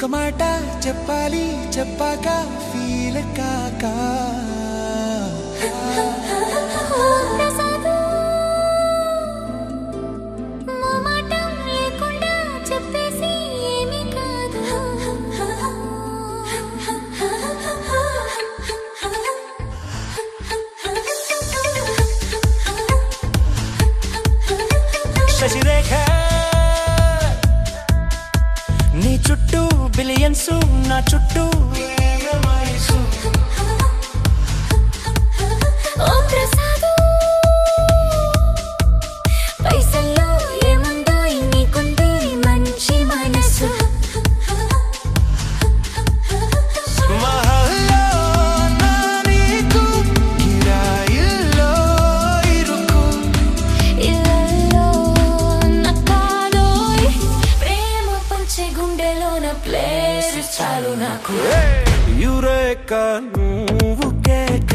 ఒక మాట చెప్పాలి చెప్పాక ఫీల్ కాక శశిరేఖ నీ చుట్టూ బిలియన్స్ నా చుట్టూ పైసల్లో ఏముందో నీకుంది మంచి మనసు చాలు నాకు యురేకా నువ్వు కేక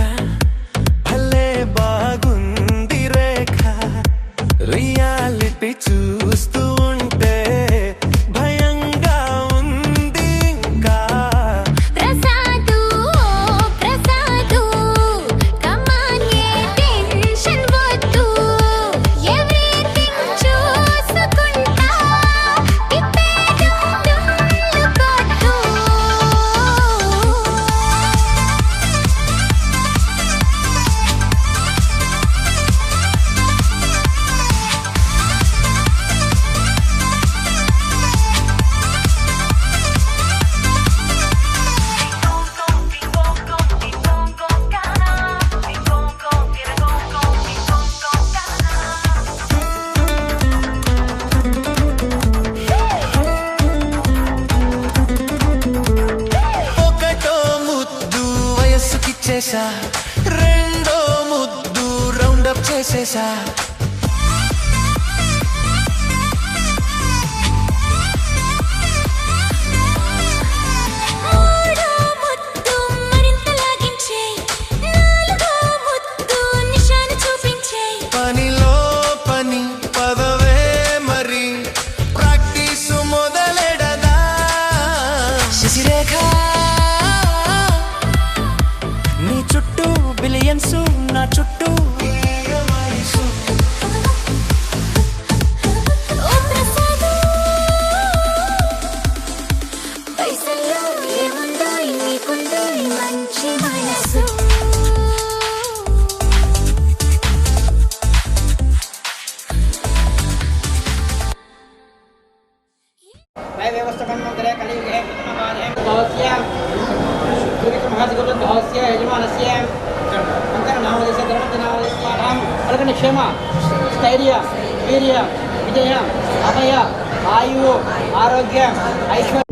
భలే బాగుంది రేఖ రియాలిటీ చూస్తూ ఉంటే భయంగా ఉంది ఇంకా ప్రసాదు ప్రసాదు కమానే టెన్షన్ వద్దు ఎవ్రీథింగ్ చూసుకుంటా చేసా రెండో ముద్దు రౌండప్ చేసేసా పనిలో పని పదవే మరి ప్రాక్టీసు మొదలెడదా శశిరేఖ నీ చుట్టూ బిలియన్స్ నా చుట్టూ పైసల్లో ఏముందో నీకుంది మంచి మనసు క్షేమ స్థైర్య వీర్య విజయ అభయ ఆయువు ఆరోగ్యం ఐశ్వర్యం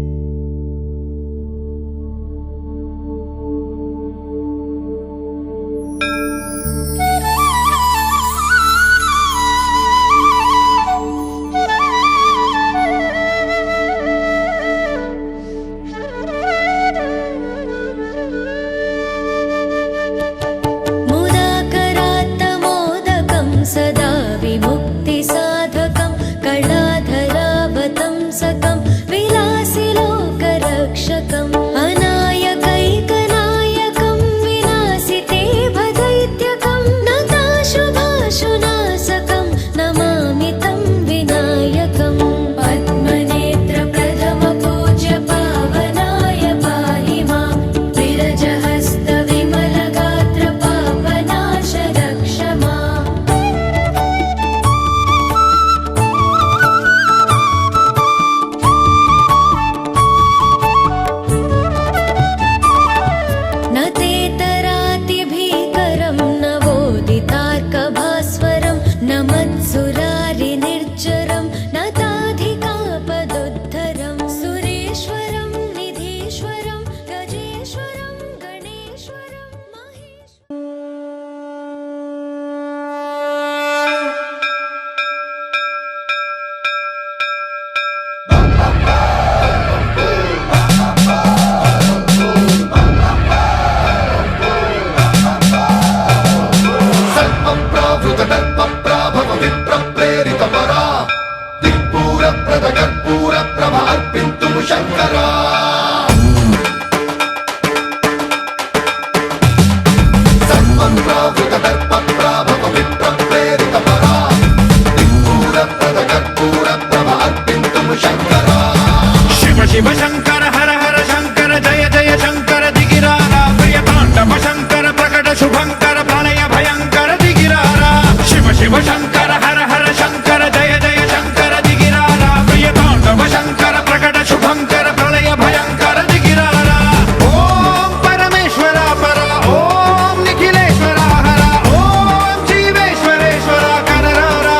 सदा विमुक्ति साधकं कलाधरावतं सकं विलासि लोकरक्षकम् अनायकैकनायकं विनाशिते भदैत्यकं नताशुभाशुनाशकं नमामि तं विनायकम् पद्मनेत्र प्रथम पूज्य पावनाय पाहि मां विरजहस्त विमलगात्र पापनाश रक्ष माम् न तेतरातिभीकरं नवोदितार्कभास्वरं न मत्सुरारिनिर्जरं न ताधिकापदुद्धरं सुरेश्वरं निधीश्वरं गजेश्वरं गणेश्वरं कर्पूर प्रभ अर्पिन्तु शंकरा। శివ శివ శంకర హర హర శంకర జయ జయ శంకర దిగిరారా ప్రియ తాండవ శంకర ప్రకట శుభంకర ప్రళయ భయంకర దిగిరారా శివ శివ శంకర హర హర శంకర జయ జయ శంకర దిగిరారా ప్రియ తాండవ శంకర ప్రకట శుభంకర ప్రళయ భయంకర దిగిరారా ఓం పరమేశ్వర పర ఓం నిఖిలేశ్వర హర ఓం జీవేశ్వరేశ్వర కనరారా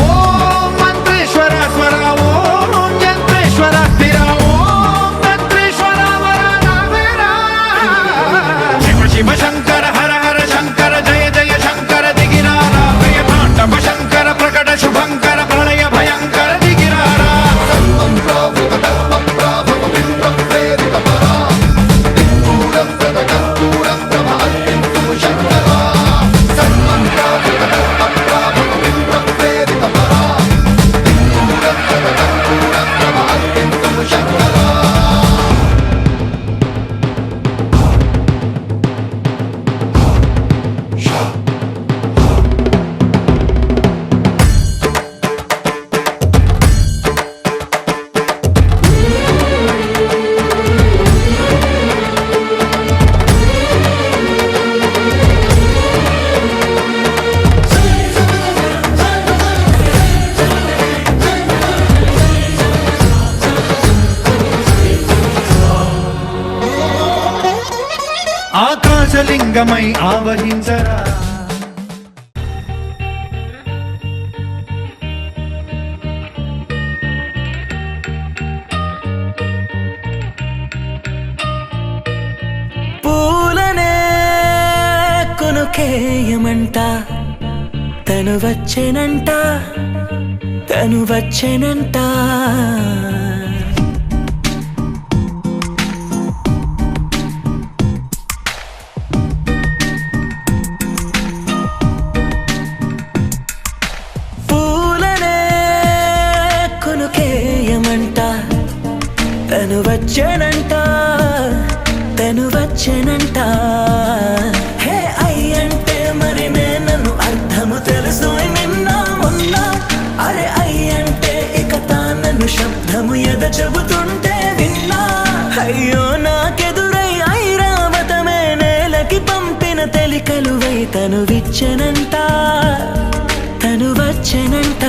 ఓం మంత్రేశ్వర స్వర ఓం యంత్రేశ్వర స్థిర ఓం తంత్రేశ్వర వర నావేరా శివ శివ శంకర హర హర శంకర జయ జయ శంకర దిగిరారా ప్రియ తాండవ శంకర ప్రకట శుభంకర ప్రళయ భయంకర దిగిరారా ఆకాశలింగమై ఆవహించరా పూలనే కొనుకేయమంట తను వచ్చెనంట తను వచ్చెనంట పూలనే కొనుకేయమంట తను వచ్చెనంట తను వచ్చెనంట హే అయ్యంటే మరి నేను అర్థము తెలుసు నిన్న మొన్న అరే అయ్యంటే ఇక తానను శబ్దము ఎద చెబుతుంటే విన్నా అయ్యో నాకెదురై ఐరావతమే నేలకి పంపిన తెలికలువై తను విచ్చెనంట తను వచ్చెనంట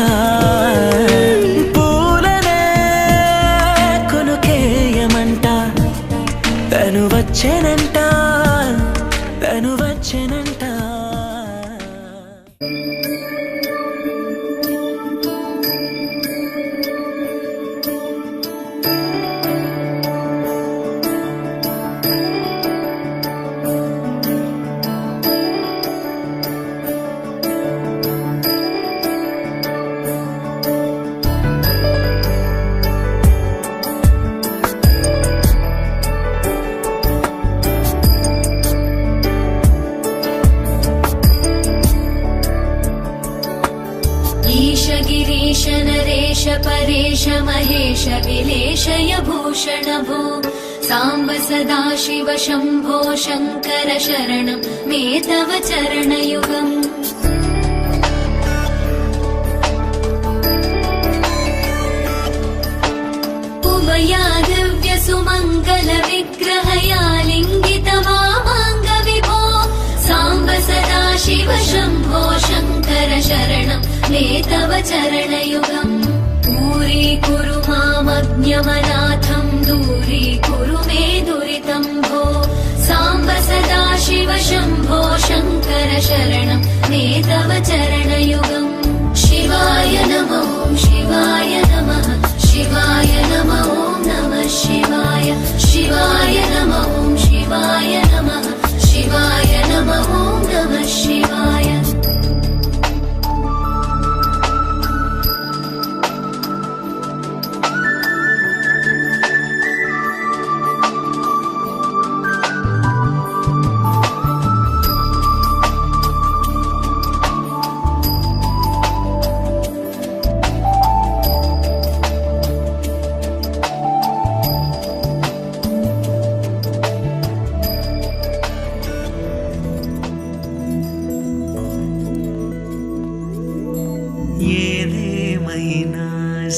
పూలనే కొనుకేయమంట తను వచ్చెనంట తను వచ్చెనంట ईश गिरीश नरेश परेश महेश विलेशय भूषण भो साम्ब सदा शिव शम्भो शङ्कर शरणं मे तव चरणयुगम् उमया दिव्य सुमङ्गल विग्रहया लिङ्गित मामाङ्ग विभो साम्ब सदा शिव शम्भो शङ्कर शरणं मे तव चरणयुगम् दूरीकुरु मामज्ञमनाथं दूरीकुरु मे दुरितं भो साम्ब सदा शिव शम्भो शङ्कर शरणं मे तव चरणयुगम् शिवाय नमो शिवाय नमः शिवाय नमो नमः शिवाय शिवाय नमो शिवाय नमः शिवाय नमो नमः शिवाय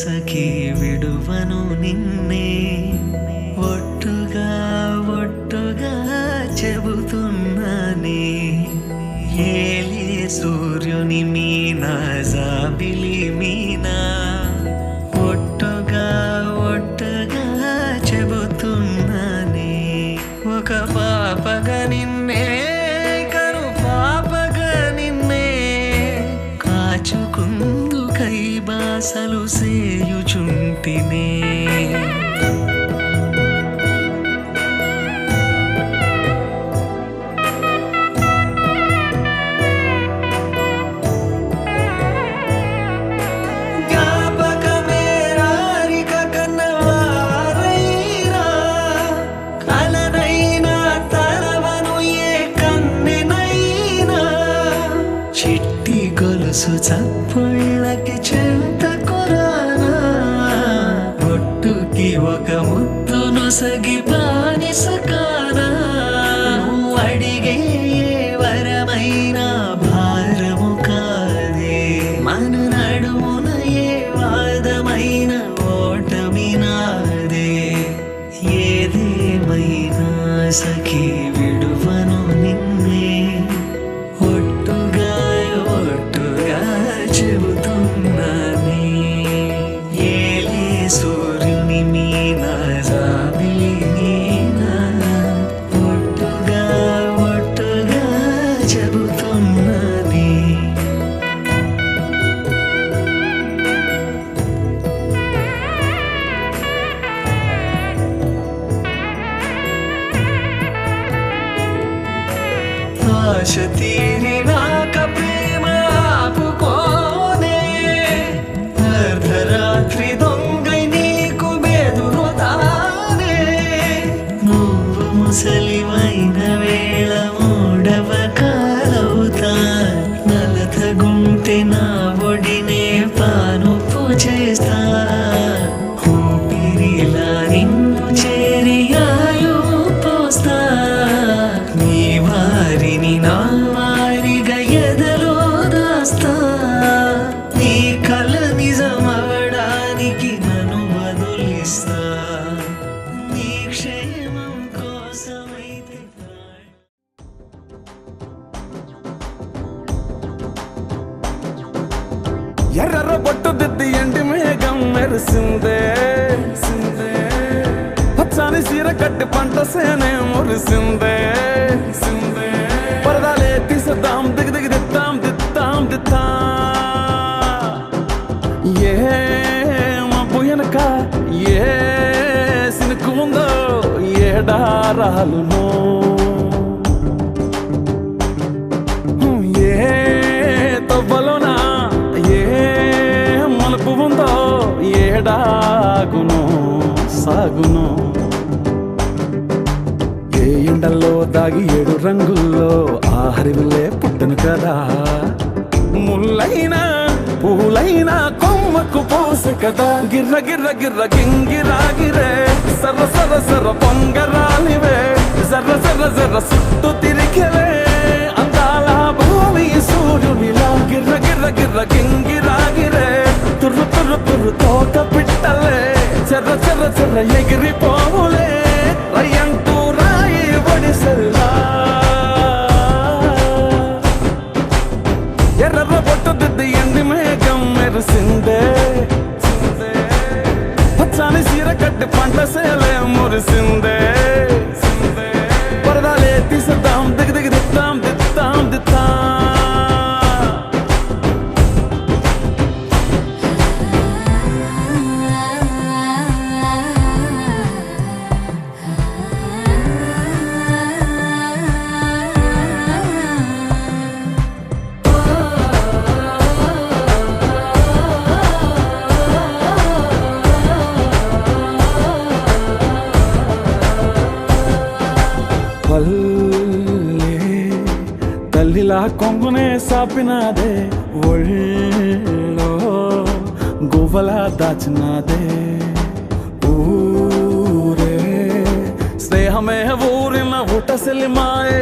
సఖీ విడువను నిన్నే ఒట్టుగా ఒట్టుగా చెబుతున్నానే ఏలే సూర్యుని మీనా జాబిలి మీనా ఒట్టుగా ఒట్టుగా చెబుతున్నానే ఒక పాపగా నిన్నే కను పాపగా నిన్నే కాచుకుందు కై బాసలు సేయుచుంటినే చిట్టి గొలుసు చప్పుళ్ళకి చెంత కొరానా ఒట్టుకి ఒక ముద్దును సగి బానిసకానా అడిగే వరమైన భారము కాదే మన నడుమున ఏ వాదమైన ఓటమి నాదే ఏదేమైనా సఖీ విడువను నిన్నే ఒట్టుగా ఒట్టుగా చెబుతున్నానే ఏలే సూర్యుని మీనా జాబిలి మీనా ఒట్టుగా ఒట్టుగా చెబుతున్నానే ఆశ తీరినాక ప్రేమ ఆపుకోనే అర్ధరాత్రి దొంగై నీకు బెదురుతానే నువ్వు ముసలివైన వేళ మూడవ కాలవుతా నలతగుంటే నా ఒడినే పానుపు చేస్తా ఊపిరిలా నిన్ను చేరి ఆయు పోస్తా నీ వారిని నా వారిగా ఎదలో దాస్తా నీ కల నిజమవడానికి నన్ను వదిలిస్తా నీ క్షేమం కోసమైతే ఎర్ర బొట్టు దిద్ది ఎండి మేఘం మెరిసిందే పచ్చని సీర కట్టి పంట సేనే మురిసిందే పరదాలే తీసేద్దాం దిగి దిగి దిద్దాం దిద్దాం దిద్దా ఏ మబ్బు వెనక ఏ సినుకు ఉందో ఏడారాలునో ఏ తవ్వలోనా ఏ మలుపు ఉందో ఏడాగునో సాగునో ఏ ఎండల్లో దాగి 7 రంగుల్లో ఆ హరివిల్లే పుట్టను కదా ముల్లైనా పూలైనా కొమ్మకు పోసే కదా గిర్ర గిర్ర గిర్ర గింగిరాగిరే సర్ర సర్ర సర్ర పొంగరాలివే జర్ర జర్ర జర్ర సుట్టు తిరిగేవే అందాల భూమి సూర్యునిలా గిర్ర గిర్ర గిర్ర గింగిరాగిరే తుర్రు తుర్రు తుర్రు తోట పిట్టలే చెర్ర చెర్ర చెర్ర ఎగిరిపోవులే రయ్యంటూ రాయి ఒడిసెల్లా ఎర్ర బొట్టు దిద్ది ఎండి మేఘం మెరిసిందే పచ్చని సీర కట్టి పంట సేలే మురిసిందే పరదాలే తీసేద్దాం దిగి దిగి దిద్దాం దిద్దాం దిద్దా తల్లిలా కొంగునే సాపినాదే ఒళ్ళో గువ్వలా దాచినాదే ఊరే స్నేహమే ఊరిన ఊటసెలి మాయే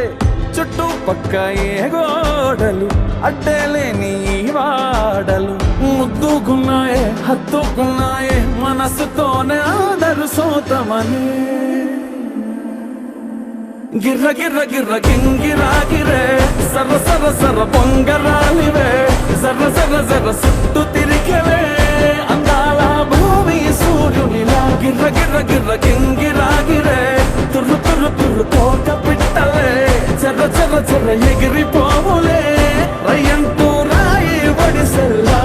చుట్టూ పక్క ఏ గోడలు అడ్డేలేని వాడలు ముద్దుకున్నాయే హత్తుకున్నాయే మనసుతోనే ఆదరు సోతమని గిర్ర గిర్ర గిర్ర గింగిరాగిరే సర సర సర పొంగరాలివే జర్ర జర్ర జర్ర సుట్టు తిరిగవే అందాల భూమి సూర్యునిలా గిర్ర గిర్ర గిర్ర గింగిరాగిరే తుర్రు తుర్రు తుర్రు తోక పిట్టలే చెర్ర చెర్ర చెర్ర ఎగిరిపోవులే రయ్యంటూ రాయి వడిసెల్లా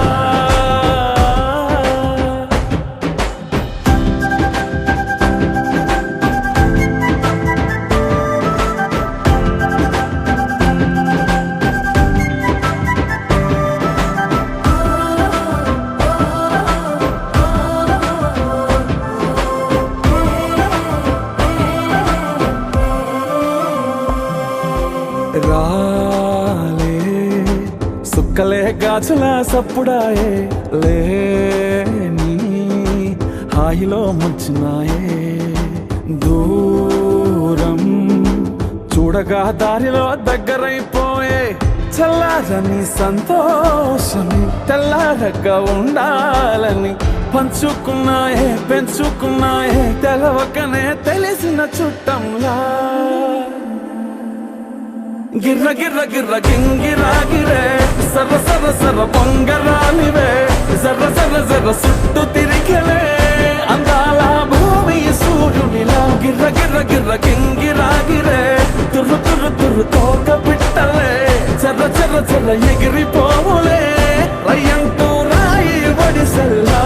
రాలే సుక్కలే గాజుల సప్పుడాయే లేని హాయిలో ముంచున్నాయే దూరం చూడగా దారిలో దగ్గరైపోయే చల్లారని సంతోషమి తెల్లారగా ఉండాలని పంచుకున్నాయే పెంచుకున్నాయే తెలవకనే తెలిసిన చుట్టంలా గిర్ర గిర్ర గిర్ర గింగిరాగిరే సర సర సర పొంగరాలివే జర్ర జర్ర జర్ర సుట్టు తిరిగలే అందాల భూమి సూర్యునిలా గిర్ర గిర్ర గిర్ర గింగిరాగిరే తుర్రు తుర్రు తుర్రు తోక పిట్టలే చెర్ర చెర్ర చెర్ర ఎగిరిపోవులే రయ్యంటూ రాయి వడిసెల్లా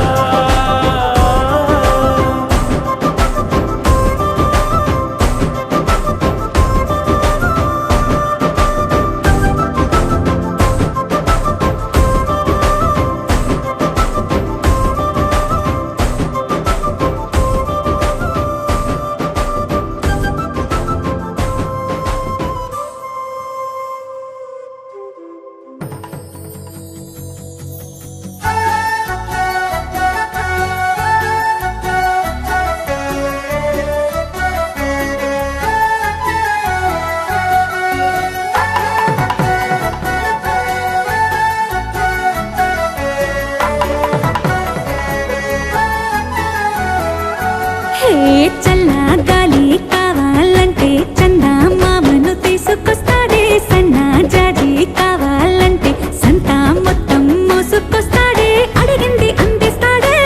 చల్లా గాలి కావాలంటే చందా మామను తీసుకొస్తాడే సన్నా జాజి కావాలంటే సంతా మొత్తం మోసుకొస్తాడే అడిగింది అందిస్తాడే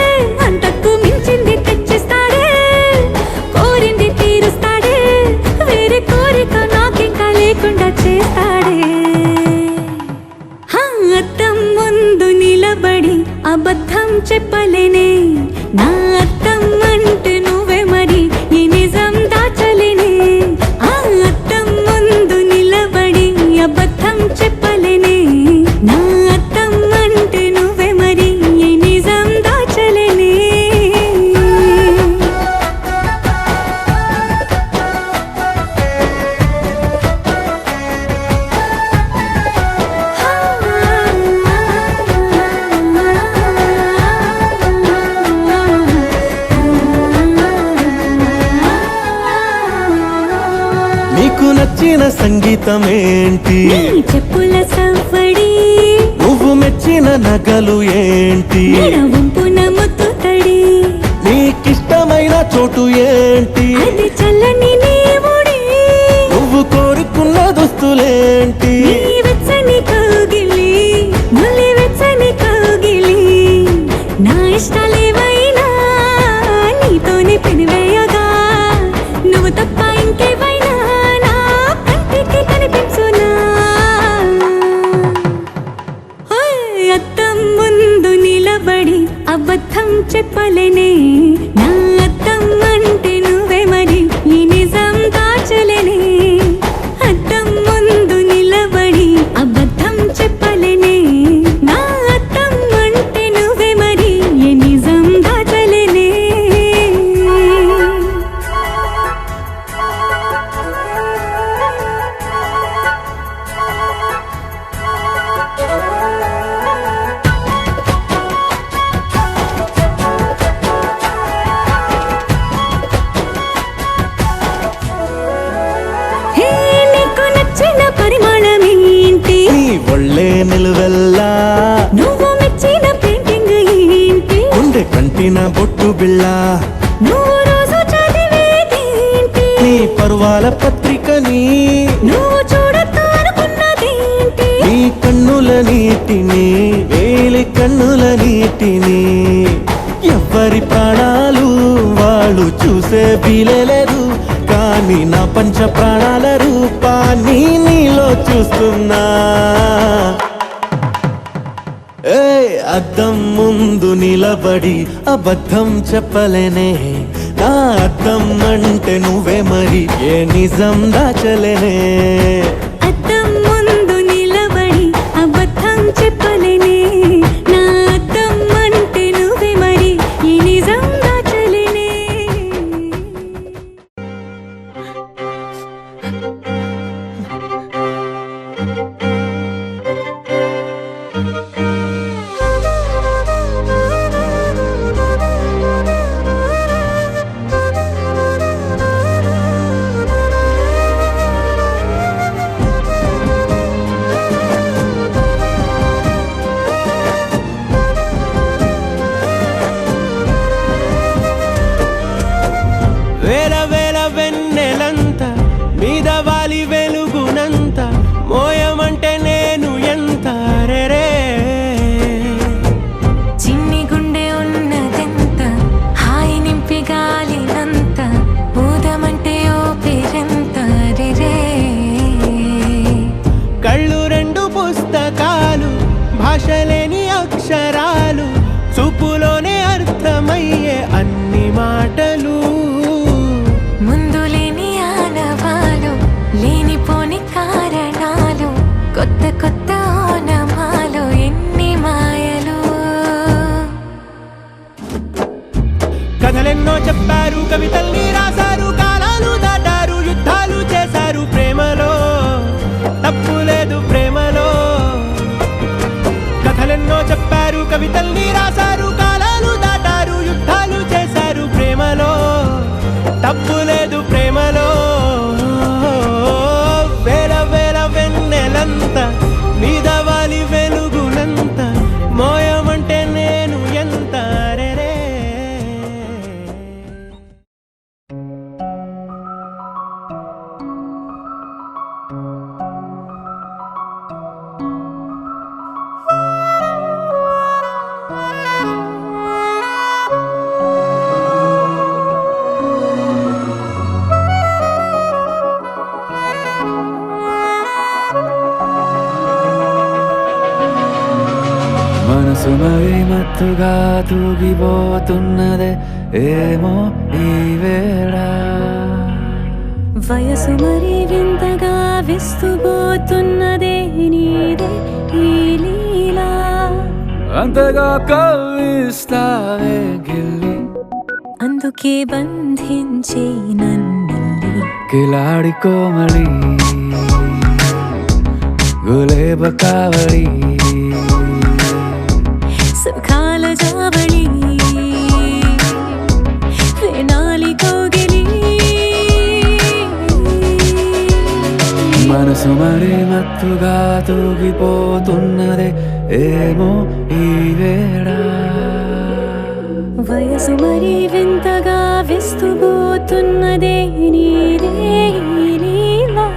అంతకు మించింది తెచ్చిస్తాడే కోరింది తీరుస్తాడే వేరే కోరిక నాకింకా లేకుండా చేస్తాడే అద్దం ముందు నిలబడి అబద్ధం చెప్పలేనే నా అద్దం అంటే నువ్వే మరి ఈ నిజం దాచలేనే ఆ అద్దం ముందు నిలబడి అబద్ధం చెప్పలేనే నా అద్దం అంటే నువ్వే మరి ఈ నిజం దాచలేనే నీకు నచ్చిన సంగీతం ఏంటి నీ చెప్పుల సవ్వడి నువ్వు మెచ్చిన నగలు ఏంటి వంపున ముత్తుతడి నీకిష్టమైన చోటు ఏంటి అది చల్లని నీ ముడి నువ్వు కోరుకున్న దుస్తులేంటి నీ వెచ్చని కౌగిలి నులి వెచ్చని కౌగిలి నా ఇష్టాలేవైనా నీతోనే పెనివేయగా నువ్వు తప్ప ఇంకేవైనా నా కంటికి కనిపించునా అద్దం ముందు నిలబడి అబద్ధం చెప్పలేనే నా అద్దం అంటే నువ్వే మరి ఈ నిజం దాచలేనే అద్దం ముందు నిలబడి అబద్ధం చెప్పలేనే నా అద్దం అంటే నువ్వే మరి ఈ నిజం దాచలేనే నీకు నచ్చిన పరిమాణం ఏంటి నీ ఒళ్ళే నిలువెల్లా నువ్వు మెచ్చిన పెయింటింగ్ ముద్దు బిళ్ళ నువ్వు రోజు చదివేదేంటి నీ పర్వాల పత్రికని నువ్వు చూడొద్దు అనుకున్నదేంటి నీ కన్నుల నీటిని వేలి కన్నుల నీటిని ఎవరి ప్రాణాలు వాళ్ళు చూసే వీలేదు కానీ నా పంచ ప్రాణాల రూపాన్ని నీలో చూస్తున్నా అద్దం ముందు నిలబడి అబద్ధం చెప్పలేనే నా అద్దం అంటే నువ్వే మరి ఏ నిజం దాచలేనే అద్దం ముందు నిలబడి అబద్ధం చెప్పలేనే నా అద్దం అంటే నువ్వే మరి ఈ నిజం దాచలేనే వేల వేల వెన్నెలంత మీద వాలి వెలుగునంత మోయమంటే నేను ఎంత రే చిన్ని గుండె ఉన్నదెంత హాయి నింపి గాలినంత ఊదమంటే ఓ పేరెంత రే కళ్ళు రెండు పుస్తకాలు భాష లేని అక్షరాలు చూపులోనే అర్థమయ్యే అన్ని మాటలు ముందు లేని ఆనవాలు లేనిపోని కారణాలు కొత్త కొత్త ఓనమాలు ఎన్ని మాయలు కథలెన్నో చెప్పారు కవితల్ని రాశారు కాలాలు దాటారు యుద్ధాలు చేశారు ప్రేమలో తప్పు లేదు ప్రేమలో కథలెన్నో చెప్పారు కవితల్ని రాశారు కాలాలు దాటారు యుద్ధాలు చేశారు ప్రేమలో తప్పు లేదు ప్రేమలో వేల వేల వెన్నెలంత మీద వాలి వెలుగునంత మోయమంటే నేను ఎంత రే మనసు మరి మత్తుగా తూగిపోతున్నదే ఏమో ఈ వేళ వయసు మరి వింతగా విస్తుపోతున్నదే నీదే ఈ లీలా అంతగా కవ్విస్తావే గిల్లి అందుకే బంధించి నన్ను కిలాడి కోమళి గులేబ కావళి సుఖాల జావళి వేనాలి కోగిలి మనసు మరి మత్తుగా తూగిపోతున్నదే ఏమో ఈ వేళ వయసు మరి వింతగా విస్తుపోతున్నదే నీదే ఈ లీలా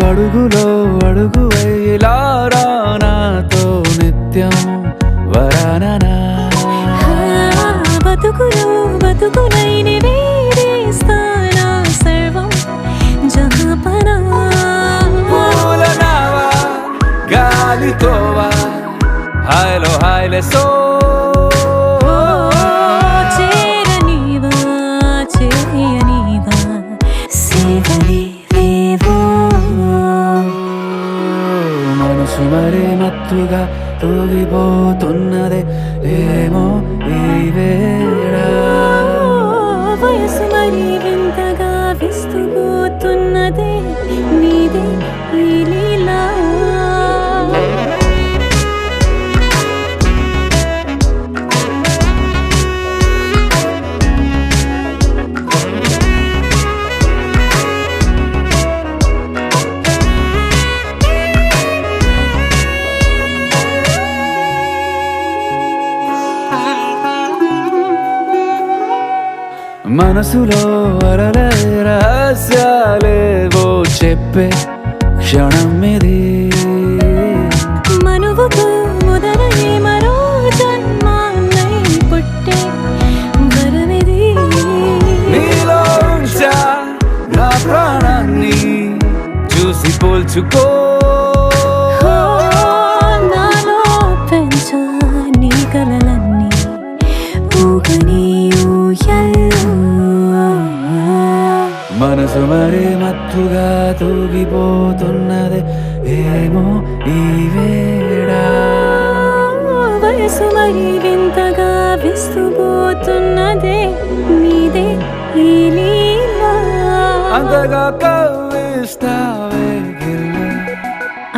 అడుగులో అడుగు ఇలా నాతో నిత్యం వరాననా బతుకులో బతుకులైన వేరేస్తానా సర్వం జహాపనా పూలనావా గాలితోవా హాయ్లో హాయ్లే సో చేరనీవా చేయనీవా సేవలే వేవో మనసు మరి మత్తుగా తూగిపోతున్నదే ఏమో ఈ వేళ వయసు మరి వింతగా విస్తుపోతున్నదే నీ నీదే ఈ లీలా మనసులో అలలే రహస్యాలేవో చెప్పే క్షణం ఇది మనువుతో మొదలయ్యే మరో జన్మాన్నై పుట్టే వరమిది నీలో ఉంచా నా ప్రాణాన్ని చూసి పోల్చుకో నాలో పెంచా నీ కలలన్నీ ఊగని ఊయల్లో మనసు మరి మత్తుగా తూగిపోతున్నదే ఏమో ఈ వేళ వయసు మరి వింతగా విస్తుపోతున్నదే నీదే ఈ లీలా అంతగా కవ్విస్తావే గిల్లి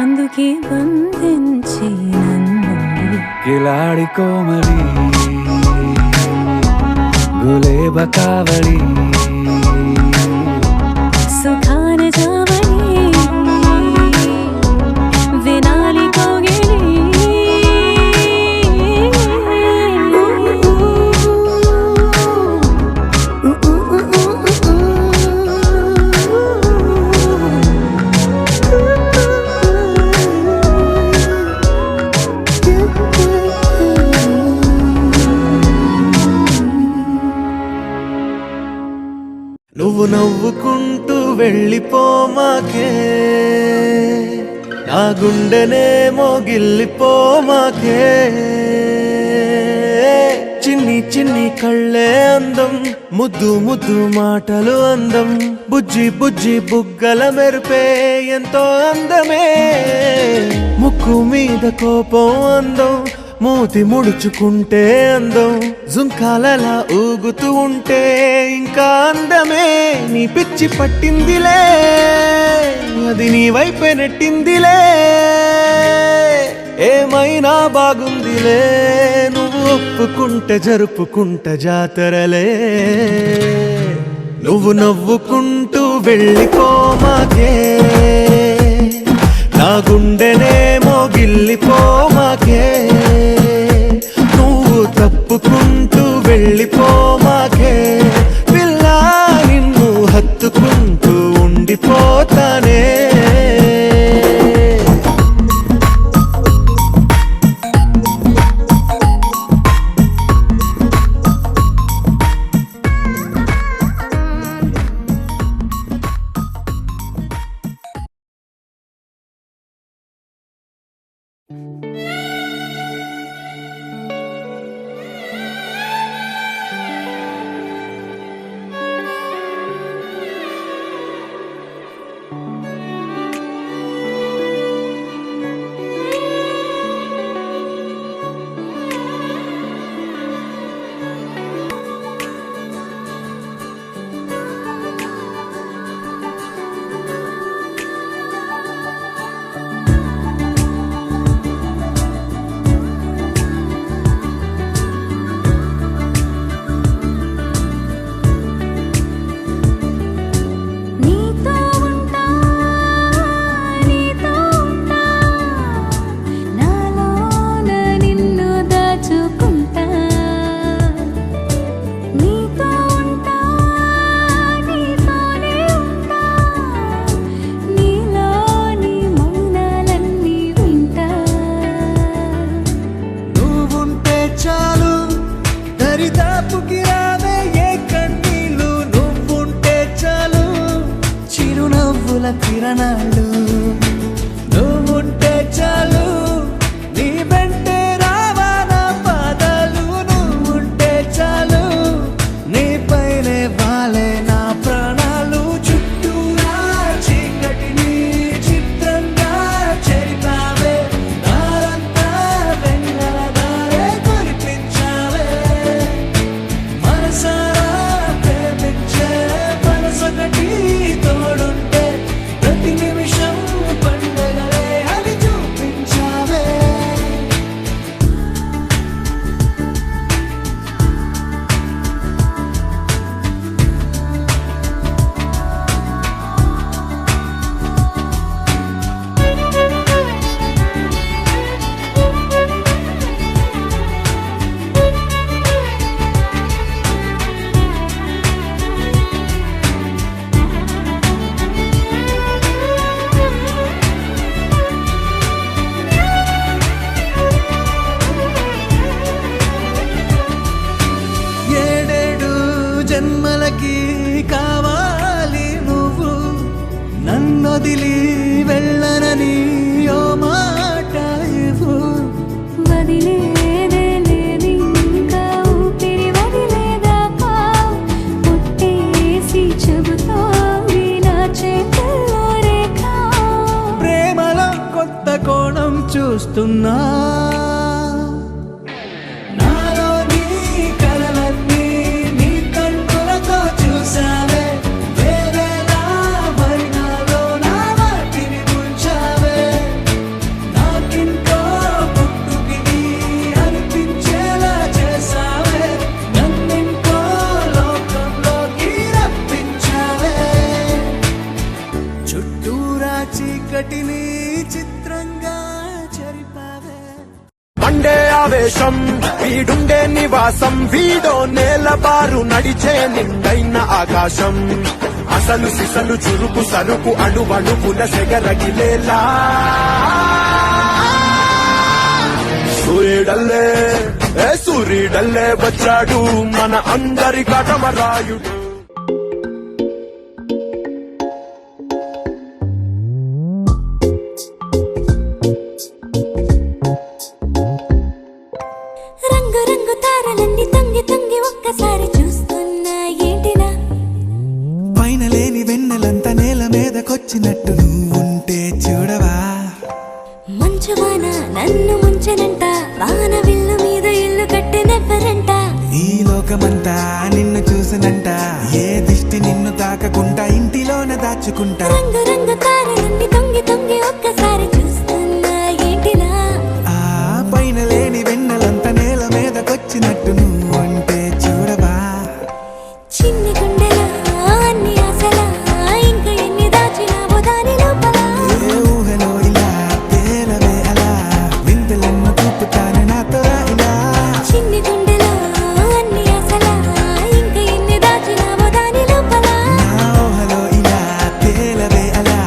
అందుకే బంధించి నన్ను కిలాడి కోమలి గులేబ కావళి సుఖాన జావని వినాలి కోగిలి నువ్వు నవ్వుకుంటూ వెళ్ళిపోమాకే నా గుండెనే మోగిల్లిపోమాకే చిన్ని చిన్ని కళ్ళే అందం ముద్దు ముద్దు మాటలు అందం బుజ్జి బుజ్జి బుగ్గల మెరుపే ఎంతో అందమే ముక్కు మీద కోపం అందం మూతి ముడుచుకుంటే అందం జుంకాలలా ఊగుతూ ఉంటే ఇంకా అందమే నీ పిచ్చి పట్టిందిలే అది నీ వైపే నెట్టిందిలే ఏమైనా బాగుందిలే నువ్వు ఒప్పుకుంటే జరుపుకుంట జాతరలే నువ్వు నవ్వుకుంటూ వెళ్ళిపోమాకే నా గుండెనే మోగిల్లిపోమాకే నువ్వు తప్పుకుంటూ వెళ్ళిపోమాకే పిల్ల నిన్ను హత్తుకుంటూ ఉండిపోతానే వదిలి వెళ్ళనని ఓ మాట ఇవ్వు. వదిలేదే లేదు ఇంకా ఊపిరి వదిలేదాకా పుట్టేసి చెబుతోంది నా చేతుల్లో రేఖ. ప్రేమలో కొత్త కోణం చూస్తున్నా. నాలో నీ కలలన్నీ నీ కన్నులతో చూసావే. వేరేలా మరి నాలో నా వాటిని ముంచావే. నాకింకో పుట్టుకిని అనిపించేలా చేసావే. నన్నింకో లోకంలోకి రప్పించావే. చుట్టూరా చీకటిని చిత్రంగా చెరిపావే. మండే ఆవేశం వీడుండే నివాసం వీడో నేలబారు నడిచే నిండైన ఆకాశం అసలు సిసలు చురుకు సరుకు అణువణుకుల సెగరగిలేలా సూర్యుడల్లే వచ్చాడు మన అందరి కటమరాయుడు. రంగు రంగు తారలన్నీ తొంగి తొంగి ఒక్కసారి చూస్తున్నా ఏంటినా. పైన లేని వెన్నెలంతా నేల మీదకొచ్చినట్టు నువ్వుంటే చూడవా. మంచువాన నన్ను ముంచనంట వాన విల్లు మీద ఇల్లు కట్టినెవ్వరంట. ఈ లోకమంతా నిన్ను చూసనంట ఏ దిష్టి నిన్ను తాకకుండా ఇంటిలోన దాచుకుంటా. రంగు రంగు తారలన్నీ తొంగి తొంగి ఒక్కసారి చూస్తున్నా ఏంటినా. ఆ పైన లేని వెన్నెలంతా నేల మీదకొచ్చినట్టు నువ్వుంటే చూడవా. చిన్ని గుండెలా అన్ని ఆశలా ఇంకా ఎన్ని దాచినావో దాని లోపల. ఏ ఊహలో ఇలా తేలవే అలా వింతలెన్నో చూపుతాను నాతో రా ఇలా. చిన్ని గుండెలో అన్ని ఆశలా ఇంకా ఎన్ని దాచినావో దాని లోపల. నా ఊహలో ఇలా తేలవే అలా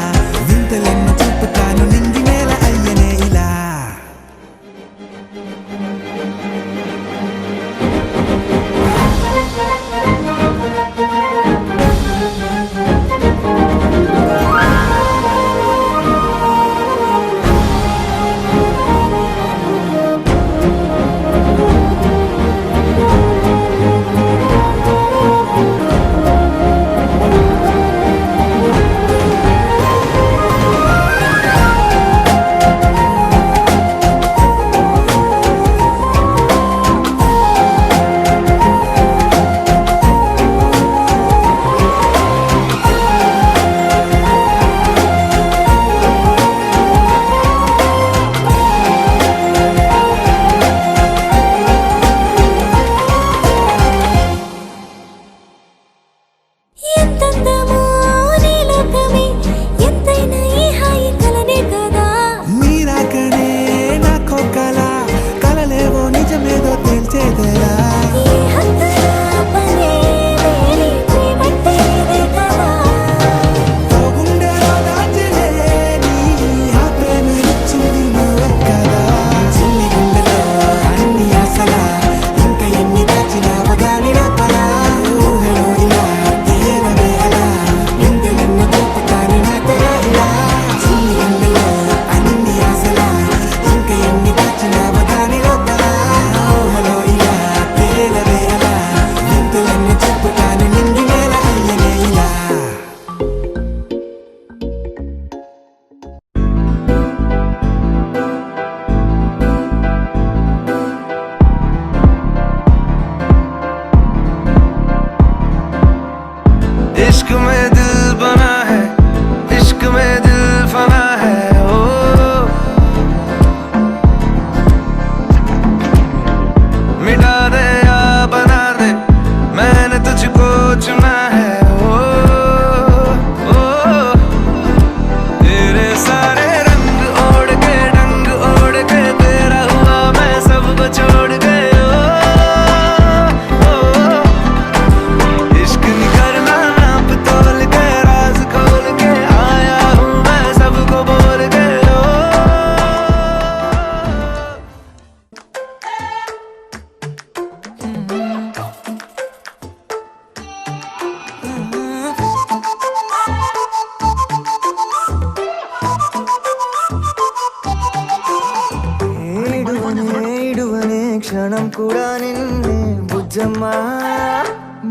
క్షణం కూడా నిన్నే బుజ్జమ్మ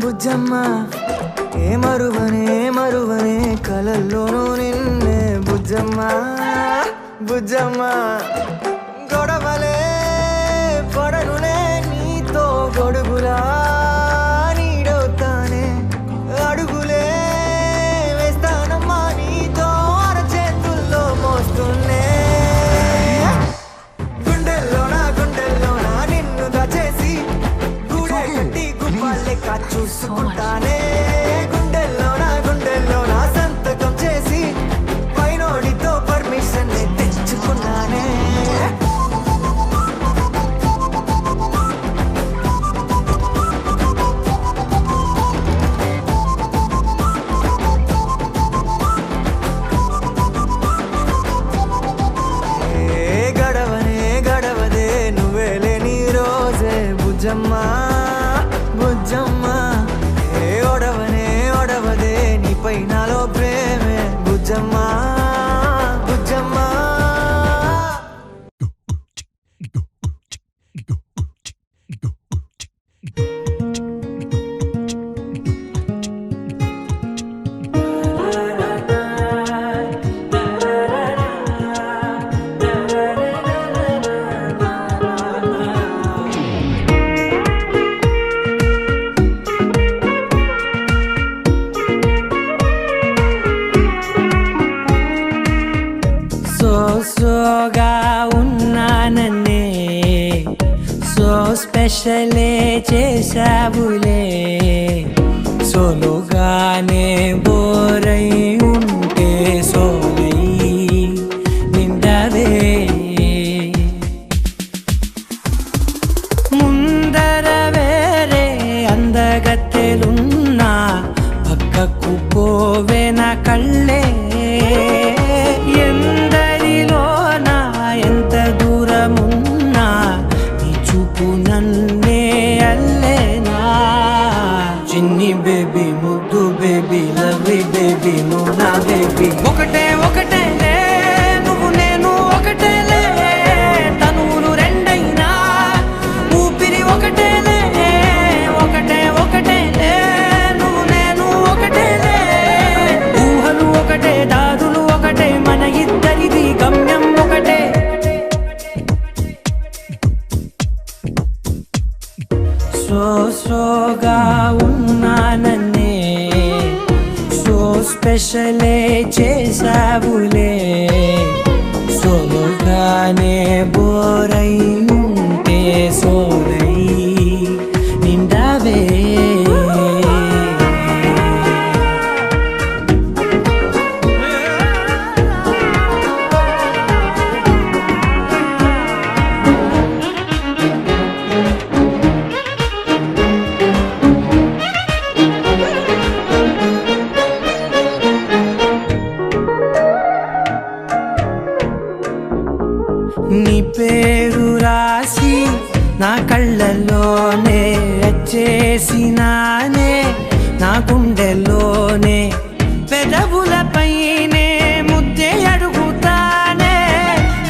బుజ్జమ్మ ఏ మరువనే కలల్లోనూ నిన్నే బుజ్జమ్మ బుజ్జమ్మ గొడవలే పడనులే నీతో గొడుగులా నీడవుతానే అడుగులే వేస్తానమ్మా నీతో అరచేతుల్లో మోస్తున్నే గుండెల్లోనా నిన్ను దాచేసి గూడే కట్టి గుప్పాలెక్క చూసుకుంటానే గుండెల్లోనా సంతకం చేసి పైనోడితో పర్మిషన్ తెచ్చుకున్నానే గడవదే నువ్వే లేని రోజే బుజ్జమ్మ బుజ్జమ్మ ఏ ఒడవదే నీపై నాలో ప్రేమే బుజ్జమ్మ బుజ్జమ్మ సోగా ఉన్నానన్నే సో స్పెషలే చేసావులే సోలోగానే బోరై ఉంటే సోలై నిండవే ముందర వేరే అందగత్తెలున్నా పక్కకు పోవే నా కళ్ళే ఎందరిలోనా ఎంత దూరమున్నా నీ చూపు నన్నే అల్లేనా చిన్ని బేబీ ముద్దు బేబీ లవ్లీ బేబీ నువ్వు నా బేబీ ఒకటేలే నువ్వు నేను ఒకటేలే తనువులు రెండైనా ఊపిరి ఒకటేలే ఒకటేలే నువ్వు నేను ఒకటేలే ఊహలు ఒకటే దారులు ఒకటే మన ఇద్దరిది గమ్యం ఒకటే సోగా ఉన్నానన్నే సో స్పెషలే చేసావులే సోలోగానే బోరై ఉంటే సోలై నిండవే నీ పేరు రాసి నా కళ్ళల్లోనే వచ్చేసినానే నా గుండెల్లోనే పెదవులపైనే ముద్దే అడుగుతానే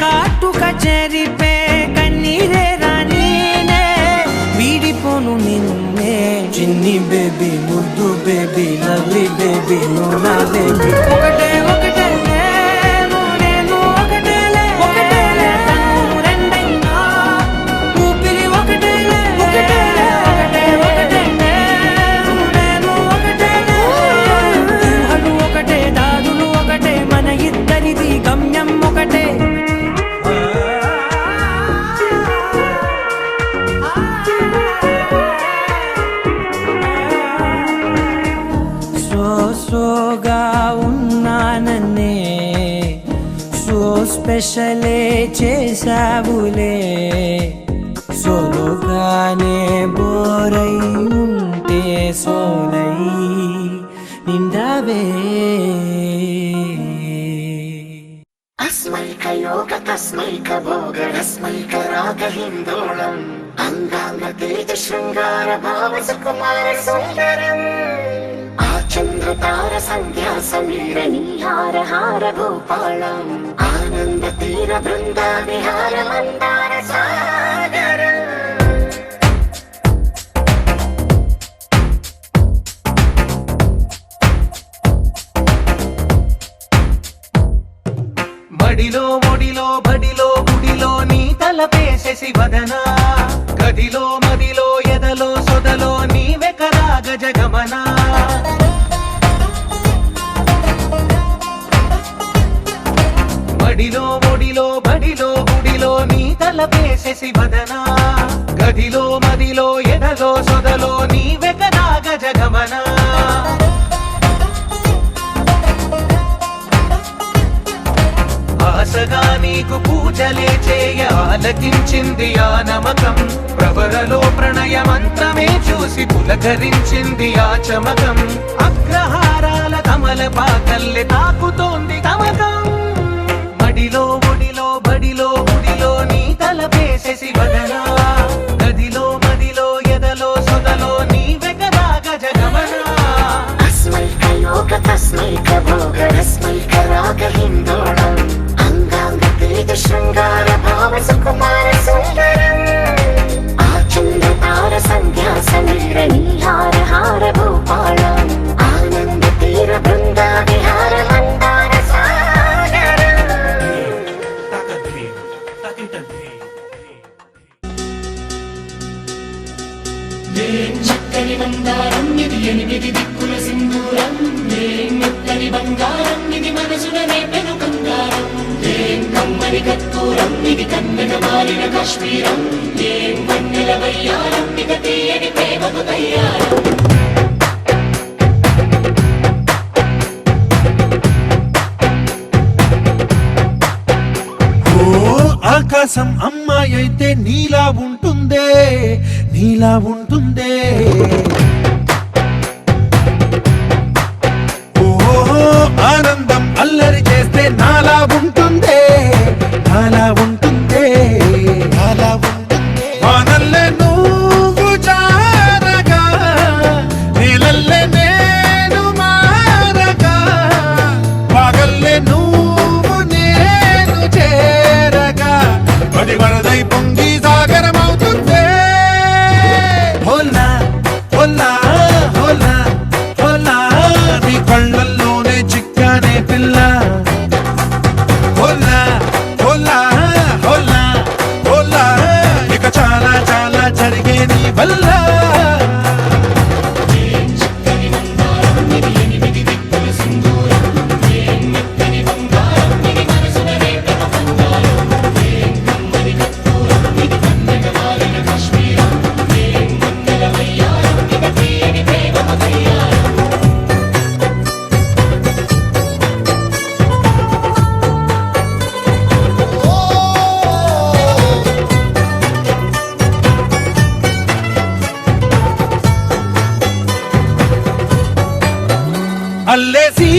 కాటుక చెరిపే కన్నీరే రానీనే వీడిపోను నిన్నే చిన్ని బేబీ ముద్దు బేబీ లవ్లీ బేబీ నువ్వు నా బేబీ ఒకటే నువ్వు నేను ఒకటేలే తనువు రెండైనా ఊపిరి ఒకటేలే నువ్వు నేను ఒకటేలే ఊహలు ఒకటే దారులు ఒకటే మన ఇద్దరిది గమ్యం ఒకటే సోగా ఉన్నానన్నే సో స్పెషలే చేసావులే సోలోగానే బోరై ఉంటే సోలై నిండవే अस्मैकयोग तस्मैकभोगरस्मैकरागहिन्दोळम् अङ्गाङ्गतेज शृङ्गार भाव सुकुमार सुन्दरम् आचन्द्रतार सन्ध्या समीर नीहार हार भूपालम् आनन्द तीर बृन्दा विहार मन्दार सागरम् మడిలో ఒడిలో బడిలో గుడిలో నీ తలపేసేసి వదనా గదిలో మదిలో ఎదలో సొదలో నీవెకరా గజగమనా మడిలో ఒడిలో బడిలో గుడిలో నీ తలపేసేసి వదనా గదిలో మదిలో ఎదలో సొదలో నీవెకరా గజగమనా ఆశగా నీకు పూజలే చేయ ఆలకించింది ఆ నమకం ప్రవరలో ప్రణయ మంత్రమే చూసి పులకరించింది ఆ చమకం అగ్రహారాల కమల పాకల్లె తాకుతోంది తమకం మడిలో ఒడిలో బడిలో గుడిలో నీ తలపేసేసి వదనా గదిలో మదిలో ఎదలో సొదలో నీవెకరా గజగమనా अस्मैक योग तस्मैक भोग रस्मैक राग हिन्दोळम् अंगांग तेज शृंगार भाव सुकुमार सुंदरम् आचंद तार संध्या समीर नीहार हार भूपालम् आनंद तीर बृंदा विहार मंदार सागरम् చక్కని బంగారం ఇది 8 దిక్కుల సింధూరం మెత్తని బంగారం ఇది మనసున రేపెను కంగారం కమ్మని కత్తూరం ఇది కన్నెగ మారిన కాశ్మీరం వన్నెల వయ్యారం ఇక తీయని ప్రేమకు తయ్యారం ఆకాశం అమ్మాయి అయితే నీలా ఉంటుందే నీలా ఉంటుందే ఓ ఆనందం అల్లరి చేస్తే నాలా ఉంటుందే నాలా ఉంటుందే నాలా ఉంటుందే వానల్లే నువ్వు జారగా నీలల్లే నేను మారగా పగల్లే నువ్వు నేను చేరగా పది వరదై పొంగి సాగరమవుతుందే హోలా హోలా హోలా హోలా నీ కళ్ళల్లోనే చిక్కానే పిల్ల హోలా హోలా హోలా హోలా ఇక చాలా చాలా జరిగే నీ వల్ల అల్లేసి